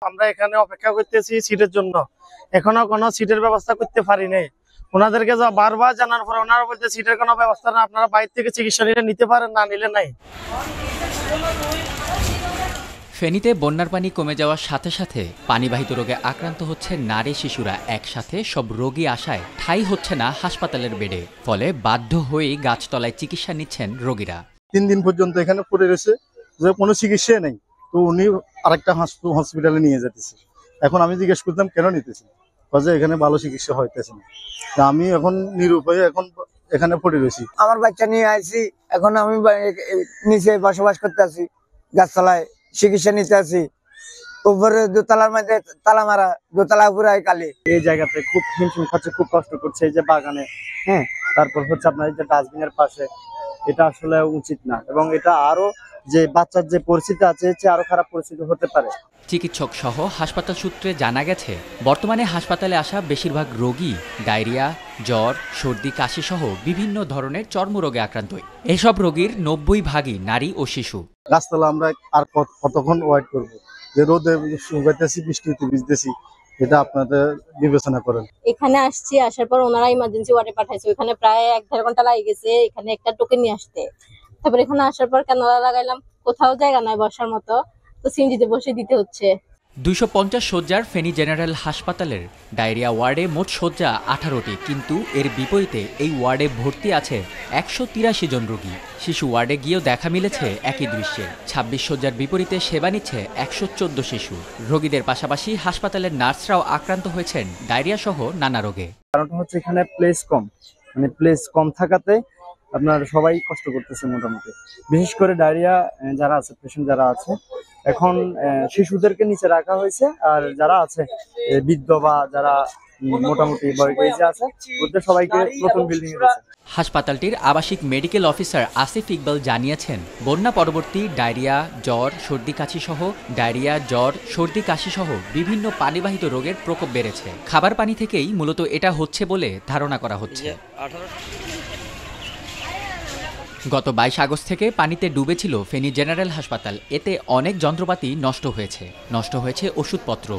আমরা এখানে অপেক্ষা করতেছি সিটের জন্য, এখনো কোনো সিটের ব্যবস্থা করতে পারি নাই। ওনাদেরকে বারবার জানার পর ওনারা বলতে সিটের কোনো ব্যবস্থা না, আপনারা বাইরে থেকে চিকিৎসা নিতে পারেন, না নিলে নাই। ফেনীতে বন্যার পানি কমে যাওয়ার সাথে সাথে পানিবাহিত রোগে আক্রান্ত হচ্ছে নারী শিশুরা। একসাথে সব রোগী আসায় ঠাঁই হচ্ছে না হাসপাতালের বেডে, ফলে বাধ্য হয়েই গাছতলায় চিকিৎসা নিচ্ছেন রোগীরা। 3 দিন পর্যন্ত এখানে পড়ে রয়েছে, যে কোনো চিকিৎসা নেই, তো উনি আরেকটা হসপিটালে নিয়ে যেতেছে। এখন আমি জিজ্ঞেস করতাম কেন নিতেছি, কাজে এখানে ভালো চিকিৎসা হইতেছে না। আমি এখন নিরুপায় এখন এখানে পড়ে রয়েছি। আমার বাচ্চা নিয়ে আইছি, এখন আমি নিচে বসবাস করতে আছি, গাছতলায় চিকিৎসা নিতে আছি। উপরে দোতলার মধ্যে তালা মারা, দোতলা উপরে কালি। এই জায়গাতে খুব হিমশিম খাচ্ছে, খুব কষ্ট করছে। এই যে বাগানে, হ্যাঁ, তারপর হচ্ছে আপনার এই যে ডাস্টবিনের পাশে, এটা আসলে উচিত না। এবং এটা আরো যে বাচ্চার যে পরিস্থিতি আছে, আরো খারাপ পরিস্থিতি হতে পারে। চিকিৎসক সহ হাসপাতাল সূত্রে জানা গেছে, বর্তমানে হাসপাতালে আসা বেশিরভাগ রোগী ডায়রিয়া, জ্বর, সর্দি, কাশি সহ বিভিন্ন ধরনের চর্মরোগে আক্রান্ত। এসব রোগীর 90% নারী ও শিশু। গাছতলা আমরা আর কতক্ষণ ওয়েট করব, যে রোদে শুকাইতেছি, বৃষ্টিতে ভিজতেছি, এটা আপনাদের বিবেচনা করেন। এখানে আসছি, আসার পর ওনারা ইমার্জেন্সি ওয়ার্ডে পাঠাইছে। ওখানে প্রায় 1-1.5 ঘন্টা লাগে গেছে এখানে একটা টোকেন নিয়ে আসতে। তারপর এখানে আসার পর ক্যানোলা লাগাইলাম, কোথাও জায়গা নাই বসার মতো, তো সিএনজিতে বসে দিতে হচ্ছে। 250 শয্যার ফেনী জেনারেল হাসপাতালের ডায়রিয়া ওয়ার্ডে মোট শয্যা 18টি, কিন্তু এর বিপরীতে এই ওয়ার্ডে ভর্তি আছে 183 জন রোগী। শিশু ওয়ার্ডে গিয়েও দেখা মিলেছে একই দৃশ্যে। 26 শয্যার বিপরীতে সেবা নিচ্ছে 114 শিশু। রোগীদের পাশাপাশি হাসপাতালের নার্সরাও আক্রান্ত হয়েছেন ডায়রিয়া সহ নানা রোগে। কারণটা হচ্ছে এখানে প্লেস কম, মানে প্লেস কম থাকাতে আপনার সবাই কষ্ট করতেছে মোটামুটি। বিশেষ করে ডায়রিয়া যারা আছে, পেশেন্ট যারা আছে, এখন শিশুদেরকে নিচে রাখা হয়েছে, আর যারা আছে বৃদ্ধ বা যারা মোটামুটি বয়সে আছে, ওদের সবাইকে নতুন বিল্ডিং এ দিয়েছে। হাসপাতালটির আবাসিক মেডিকেল অফিসার আসিফ ইকবাল জানিয়েছেন, বন্যা পরবর্তী ডায়রিয়া, জ্বর, সর্দি কাশি সহ বিভিন্ন পানিবাহিত রোগের প্রকোপ বেড়েছে। খাবার পানি থেকেই মূলত এটা হচ্ছে বলে ধারণা করা হচ্ছে। গত 22 আগস্ট থেকে পানিতে ডুবেছিল ফেনী জেনারেল হাসপাতাল। এতে অনেক যন্ত্রপাতি নষ্ট হয়েছে ওষুধপত্র।